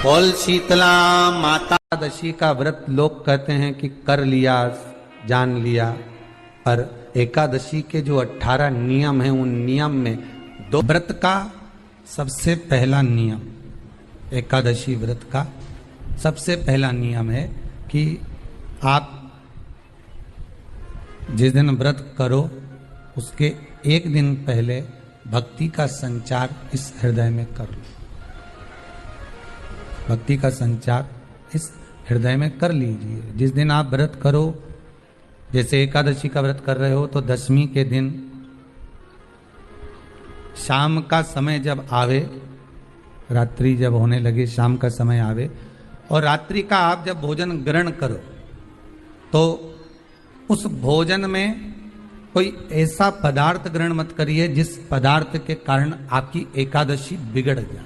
बोल शीतला माता। एकादशी का व्रत लोग कहते हैं कि कर लिया, जान लिया, पर एकादशी के जो 18 नियम हैं उन नियम में दो व्रत का सबसे पहला नियम, एकादशी व्रत का सबसे पहला नियम है कि आप जिस दिन व्रत करो उसके एक दिन पहले भक्ति का संचार इस हृदय में कर लो। भक्ति का संचार इस हृदय में कर लीजिए। जिस दिन आप व्रत करो, जैसे एकादशी का व्रत कर रहे हो तो दशमी के दिन शाम का समय जब आवे, रात्रि जब होने लगे, शाम का समय आवे और रात्रि का आप जब भोजन ग्रहण करो तो उस भोजन में कोई ऐसा पदार्थ ग्रहण मत करिए जिस पदार्थ के कारण आपकी एकादशी बिगड़ जाए।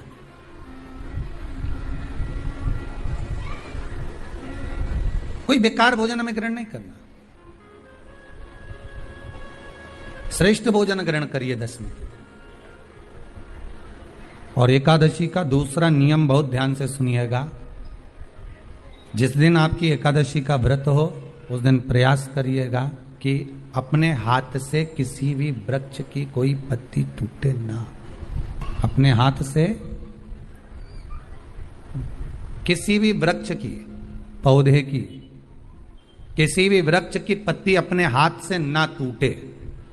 कोई बेकार भोजन हमें ग्रहण नहीं करना, श्रेष्ठ भोजन ग्रहण करिए दशमी। और एकादशी का दूसरा नियम बहुत ध्यान से सुनिएगा। जिस दिन आपकी एकादशी का व्रत हो उस दिन प्रयास करिएगा कि अपने हाथ से किसी भी वृक्ष की कोई पत्ती टूटे ना। अपने हाथ से किसी भी वृक्ष की, पौधे की, किसी भी वृक्ष की पत्ती अपने हाथ से ना टूटे।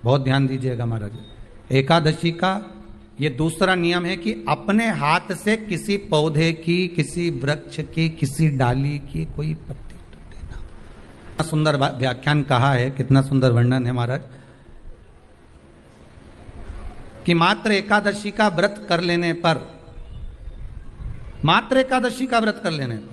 बहुत ध्यान दीजिएगा महाराज। एकादशी का ये दूसरा नियम है कि अपने हाथ से किसी पौधे की, किसी वृक्ष की, किसी डाली की कोई पत्ती टूटे ना। कितना सुंदर व्याख्यान कहा है, कितना सुंदर वर्णन है महाराज कि मात्र एकादशी का व्रत कर लेने पर, मात्र एकादशी का व्रत कर लेने पर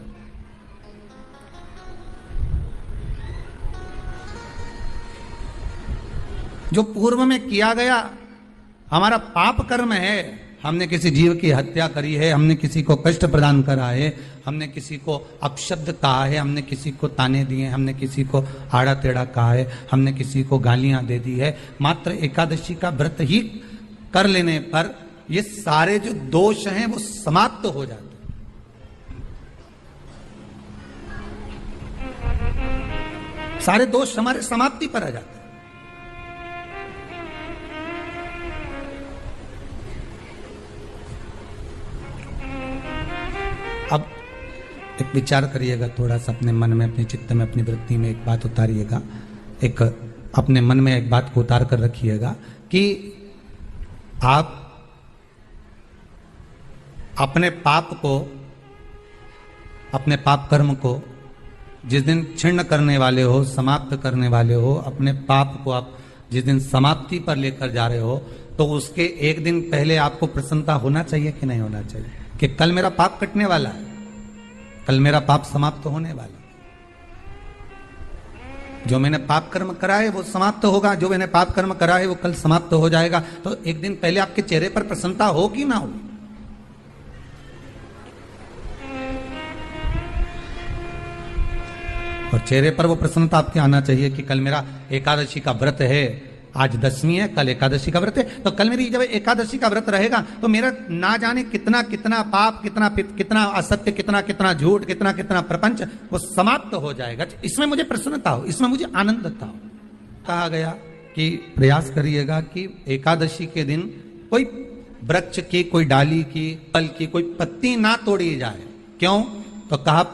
जो पूर्व में किया गया हमारा पाप कर्म है, हमने किसी जीव की हत्या करी है, हमने किसी को कष्ट प्रदान करा है, हमने किसी को अपशब्द कहा है, हमने किसी को ताने दिए, हमने किसी को आड़ा टेढ़ा कहा है, हमने किसी को गालियां दे दी है, मात्र एकादशी का व्रत ही कर लेने पर ये सारे जो दोष हैं वो समाप्त हो जाते हैं। सारे दोष हमारे समाप्ति पर आ जाते हैं। अब एक विचार करिएगा थोड़ा सा अपने मन में, अपने चित्त में, अपनी वृत्ति में एक बात उतारिएगा। एक अपने मन में एक बात को उतार कर रखिएगा कि आप अपने पाप को, अपने पाप कर्म को जिस दिन छिन्न करने वाले हो, समाप्त करने वाले हो, अपने पाप को आप जिस दिन समाप्ति पर लेकर जा रहे हो तो उसके एक दिन पहले आपको प्रसन्नता होना चाहिए कि नहीं होना चाहिए कि कल मेरा पाप कटने वाला है, कल मेरा पाप समाप्त होने वाला। जो मैंने पाप कर्म करा है वो समाप्त होगा, जो मैंने पाप कर्म करा है वो कल समाप्त हो जाएगा। तो एक दिन पहले आपके चेहरे पर प्रसन्नता हो कि ना हो? और चेहरे पर वो प्रसन्नता आपके आना चाहिए कि कल मेरा एकादशी का व्रत है, आज दशमी है, कल एकादशी का व्रत है, तो कल मेरी जब एकादशी का व्रत रहेगा तो मेरा ना जाने कितना कितना पाप, कितना असत्य, कितना झूठ, कितना प्रपंच वो समाप्त हो जाएगा। इसमें मुझे प्रसन्नता हो, इसमें मुझे आनंदता हो। कहा गया कि प्रयास करिएगा कि एकादशी के दिन कोई वृक्ष की, कोई डाली की, फल की कोई पत्ती ना तोड़ी जाए। क्यों? तो कहा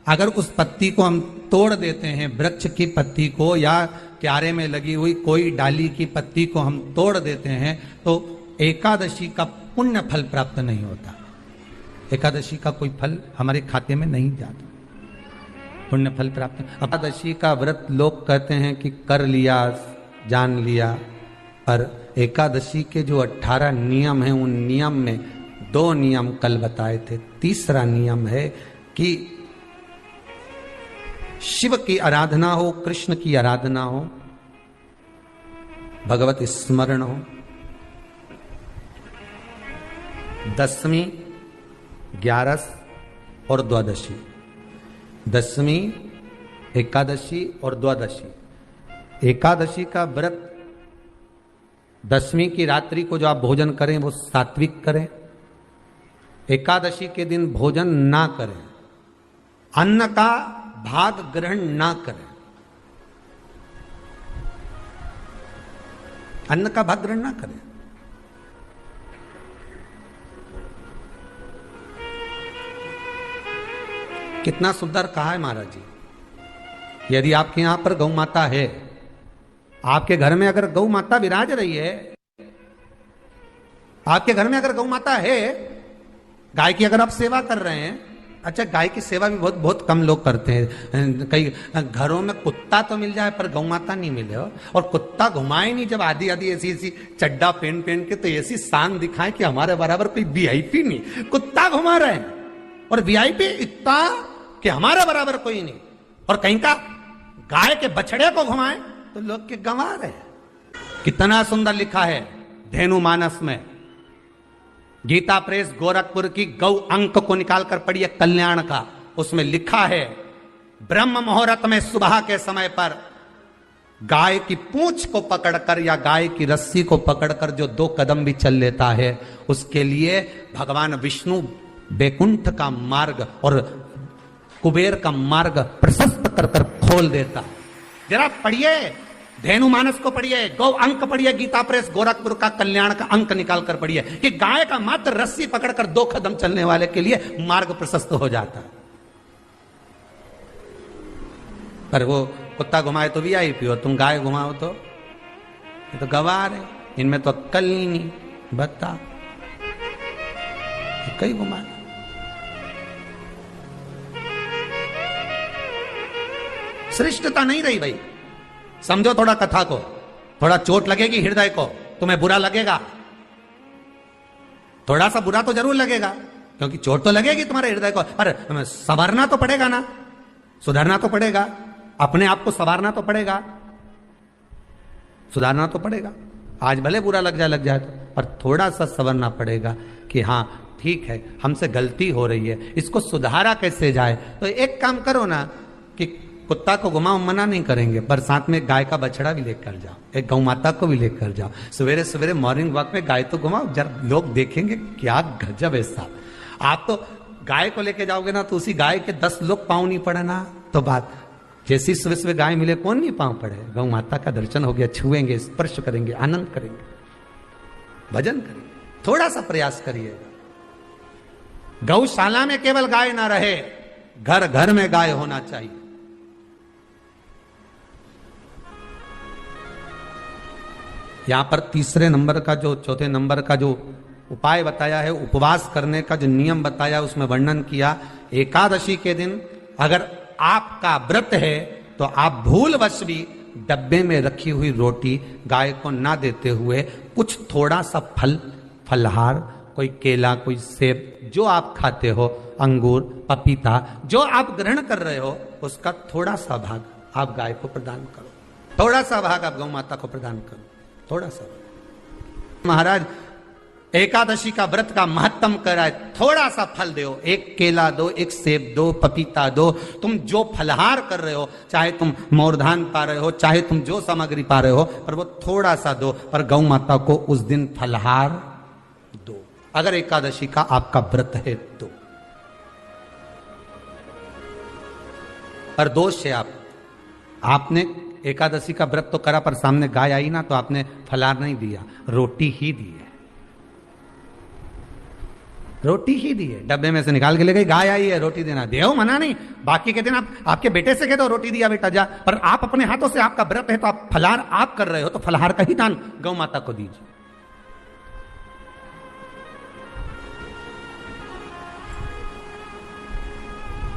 अगर उस पत्ती को हम तोड़ देते हैं, वृक्ष की पत्ती को या क्यारे में लगी हुई कोई डाली की पत्ती को हम तोड़ देते हैं तो एकादशी का पुण्य फल प्राप्त नहीं होता। एकादशी का कोई फल हमारे खाते में नहीं जाता, पुण्य फल प्राप्त। एकादशी का व्रत लोग कहते हैं कि कर लिया, जान लिया, पर एकादशी के जो 18 नियम हैं उन नियम में 2 नियम कल बताए थे। तीसरा नियम है कि शिव की आराधना हो, कृष्ण की आराधना हो, भगवत स्मरण हो। दशमी, 11 और द्वादशी, दशमी, एकादशी और द्वादशी। एकादशी का व्रत दशमी की रात्रि को जो आप भोजन करें वो सात्विक करें, एकादशी के दिन भोजन ना करें, अन्न का भाग ग्रहण ना करें, अन्न का भाग ग्रहण ना करें। कितना सुंदर कहा है महाराज जी। यदि आपके यहां पर गौ माता है, आपके घर में अगर गौ माता विराज रही है, आपके घर में अगर गौ माता है, गाय की अगर आप सेवा कर रहे हैं, अच्छा गाय की सेवा भी बहुत बहुत कम लोग करते हैं। कई घरों में कुत्ता तो मिल जाए पर गौ माता नहीं मिले हो, और कुत्ता घुमाए नहीं जब आधी आधी ऐसी ऐसी चड्डा पहन पहन के, तो ऐसी शान दिखाए कि हमारे बराबर कोई वीआईपी नहीं, कुत्ता घुमा रहे हैं, और वीआईपी इतना कि हमारे बराबर कोई नहीं। और कहीं का गाय के बछड़े को घुमाए तो लोग के गंवा रहे। कितना सुंदर लिखा है धेनु मानस में, गीता प्रेस गोरखपुर की गौ अंक को निकालकर पढ़िए कल्याण का, उसमें लिखा है ब्रह्म मुहूर्त में सुबह के समय पर गाय की पूंछ को पकड़कर या गाय की रस्सी को पकड़कर जो 2 कदम भी चल लेता है, उसके लिए भगवान विष्णु बैकुंठ का मार्ग और कुबेर का मार्ग प्रशस्त कर कर खोल देता। जरा पढ़िए धेनु मानस को, पढ़िए गौ अंक, पढ़िए गीता प्रेस गोरखपुर का कल्याण का अंक निकाल कर पढ़िए कि गाय का मात्र रस्सी पकड़कर 2 कदम चलने वाले के लिए मार्ग प्रशस्त हो जाता है। पर वो कुत्ता घुमाए तो वीआईपी हो, तुम गाय घुमाओ तो ये तो गवार है, इनमें तो अक्कल नहीं। बता कई घुमाए। श्रेष्ठता नहीं रही भाई। समझो थोड़ा कथा को, थोड़ा चोट लगेगी हृदय को, तुम्हें बुरा लगेगा, थोड़ा सा बुरा तो जरूर लगेगा, क्योंकि चोट तो लगेगी तुम्हारे हृदय को, पर संवरना तो पड़ेगा ना, सुधरना तो पड़ेगा, अपने आप को संवारना तो पड़ेगा, सुधारना तो पड़ेगा। आज भले बुरा लग जाए तो, पर थोड़ा सा संवरना पड़ेगा कि हाँ ठीक है हमसे गलती हो रही है, इसको सुधारा कैसे जाए। तो एक काम करो ना कि कुत्ता को घुमाओ, मना नहीं करेंगे, पर साथ में गाय का बछड़ा भी लेकर जाओ, एक गौ माता को भी लेकर जाओ, सवेरे सवेरे मॉर्निंग वॉक में गाय तो घुमाओ, जब लोग देखेंगे क्या गजब है साहब। आप तो गाय को लेके जाओगे ना तो उसी गाय के 10 लोग पाँव नहीं पड़े ना, तो बात जैसी सुबह सुबह गाय मिले कौन नहीं पाँव पड़े। गौ माता का दर्शन हो गया, छुएंगे, स्पर्श करेंगे, आनंद करेंगे, भजन करेंगे। थोड़ा सा प्रयास करिएगा। गौशाला में केवल गाय ना रहे, घर घर में गाय होना चाहिए। यहां पर तीसरे नंबर का जो, चौथे नंबर का जो उपाय बताया है, उपवास करने का जो नियम बताया, उसमें वर्णन किया एकादशी के दिन अगर आपका व्रत है तो आप भूलवश भी डब्बे में रखी हुई रोटी गाय को ना देते हुए कुछ थोड़ा सा फलहार, कोई केला, कोई सेब, जो आप खाते हो, अंगूर, पपीता, जो आप ग्रहण कर रहे हो, उसका थोड़ा सा भाग आप गाय को प्रदान करो, थोड़ा सा भाग आप गौ माता को प्रदान करो, थोड़ा सा। महाराज एकादशी का व्रत का महत्तम कराए, थोड़ा सा फल दो, एक केला दो, एक सेब दो, पपीता दो, तुम जो फलहार कर रहे हो, चाहे तुम मोरधान पा रहे हो, चाहे तुम जो सामग्री पा रहे हो, पर वो थोड़ा सा दो, पर गौ माता को उस दिन फलहार दो, अगर एकादशी का आपका व्रत है तो। पर दोष है आपने एकादशी का व्रत तो करा, पर सामने गाय आई ना तो आपने फलहार नहीं दिया, रोटी ही दी है, रोटी ही दी है, डब्बे में से निकाल के ले गई, गाय आई है रोटी देना, देव मना नहीं। बाकी के दिन आप आपके बेटे से कह दो रोटी दिया बेटा जा, पर आप अपने हाथों से, आपका व्रत है तो आप फलहार आप कर रहे हो, तो फलहार का ही दान गौ माता को दीजिए।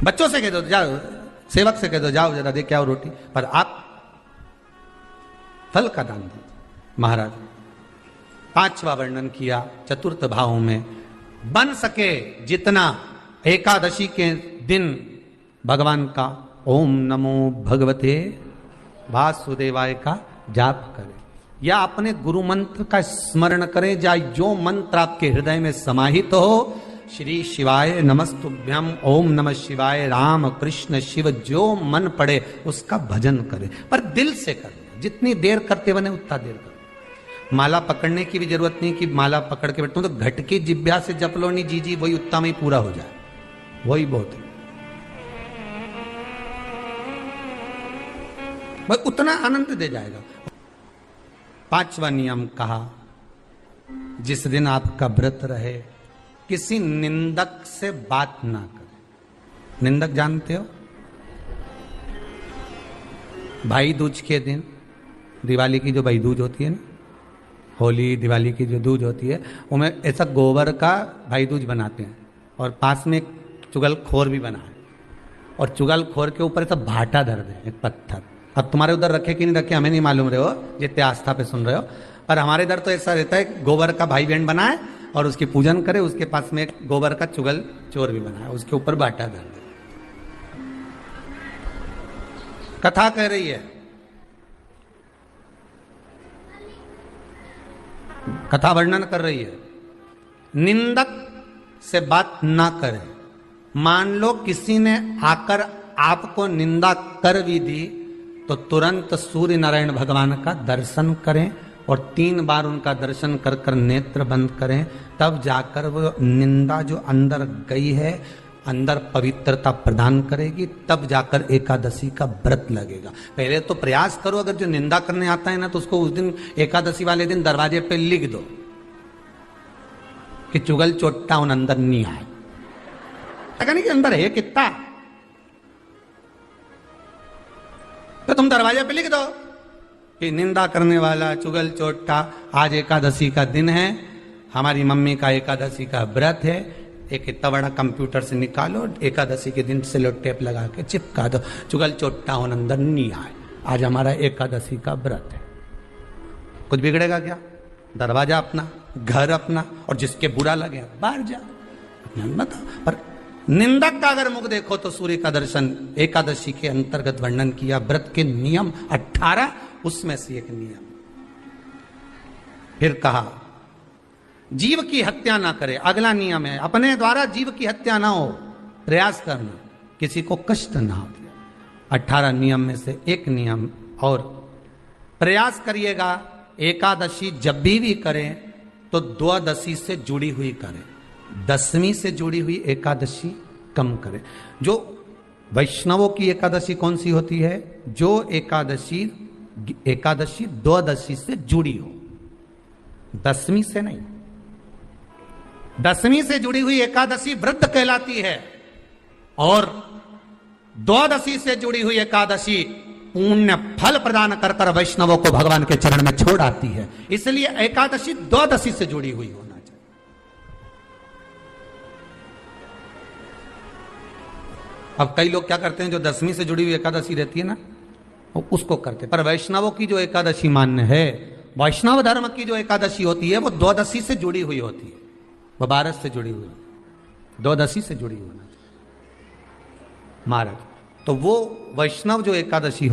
बच्चों से कह दो, जाओ सेवक से कह दो, जाओ जरा दे के आओ रोटी, पर आप फल का दान दीजिए। महाराज 5वां वर्णन किया चतुर्थ भाव में, बन सके जितना एकादशी के दिन भगवान का ओम नमो भगवते वासुदेवाय का जाप करें, या अपने गुरु मंत्र का स्मरण करें, या जो मंत्र आपके हृदय में समाहित हो, श्री शिवाय नमस्तुभ्यम, ओम नमः शिवाय, राम कृष्ण शिव, जो मन पड़े उसका भजन करें, पर दिल से करें, जितनी देर करते बने उतना देर करें। माला पकड़ने की भी जरूरत नहीं कि माला पकड़ के बैठता हूं, तो घट की जिब्या से जप लो नहीं जी वही उत्तम ही पूरा हो जाए, वही बहुत है। बस उतना आनंद दे जाएगा। 5वां नियम कहा, जिस दिन आपका व्रत रहे किसी निंदक से बात ना करें। निंदक जानते हो? भाई दूज के दिन, दिवाली की जो भाई दूज होती है ना, होली दिवाली की जो दूज होती है, उनमें ऐसा गोबर का भाई दूज बनाते हैं और पास में एक चुगलखोर भी बना है, और चुगलखोर के ऊपर ऐसा भाटा धर दे, एक पत्थर। अब तुम्हारे उधर रखे कि नहीं रखे हमें नहीं मालूम रहे हो, जितने आस्था पे सुन रहे हो, पर हमारे इधर तो ऐसा रहता है, गोबर का भाई बहन बनाए और उसकी पूजन करे, उसके पास में एक गोबर का चुगल चोर भी बनाए, उसके ऊपर भाटा धर दे। कथा कह रही है, कथा वर्णन कर रही है, निंदक से बात ना करें। मान लो किसी ने आकर आपको निंदा कर भी दी तो तुरंत सूर्य नारायण भगवान का दर्शन करें और 3 बार उनका दर्शन कर कर नेत्र बंद करें, तब जाकर वो निंदा जो अंदर गई है अंदर पवित्रता प्रदान करेगी, तब जाकर एकादशी का व्रत लगेगा। पहले तो प्रयास करो, अगर जो निंदा करने आता है ना तो उसको उस दिन एकादशी वाले दिन दरवाजे पे लिख दो कि चुगल चोट्टा उन अंदर नहीं आए। नहीं कि अंदर है कितना, तो तुम दरवाजे पे लिख दो कि निंदा करने वाला चुगल चोट्टा, आज एकादशी का दिन है, हमारी मम्मी का एकादशी का व्रत है, एक इतना बड़ा कंप्यूटर से निकालो, एकादशी के दिन सेलो टेप लगा के चिपका दो, चुगल चोट्टा उन अंदर नहीं आए, आज हमारा एकादशी का व्रत है। कुछ बिगड़ेगा क्या? दरवाजा अपना, घर अपना, और जिसके बुरा लगे बाहर जा, बताओ। पर निंदक का अगर मुख देखो तो सूर्य का दर्शन, एकादशी के अंतर्गत वर्णन किया, व्रत के नियम 18, उसमें से एक नियम। फिर कहा जीव की हत्या ना करे, अगला नियम है, अपने द्वारा जीव की हत्या ना हो, प्रयास करना, किसी को कष्ट ना हो। 18 नियम में से एक नियम और, प्रयास करिएगा एकादशी जब भी करें तो द्वादशी से जुड़ी हुई करें, 10वीं से जुड़ी हुई एकादशी कम करें। जो वैष्णवों की एकादशी कौन सी होती है? जो एकादशी द्वादशी से जुड़ी हो, 10वीं से नहीं। 10वीं से जुड़ी हुई एकादशी व्रत कहलाती है, और द्वादशी से जुड़ी हुई एकादशी पुण्य फल प्रदान कर कर वैष्णवों को भगवान के चरण में छोड़ आती है। इसलिए एकादशी द्वादशी से जुड़ी हुई होना चाहिए। अब कई लोग क्या करते हैं, जो 10वीं से जुड़ी हुई एकादशी रहती है ना, उसको करते, पर वैष्णवों की जो एकादशी मान्य है, वैष्णव धर्म की जो एकादशी होती है, वो द्वादशी से जुड़ी हुई होती है, वो 12 से जुड़ी हुई, द्वादशी से जुड़ी होना चाहिए महाराज। तो वो वैष्णव जो एकादशी होती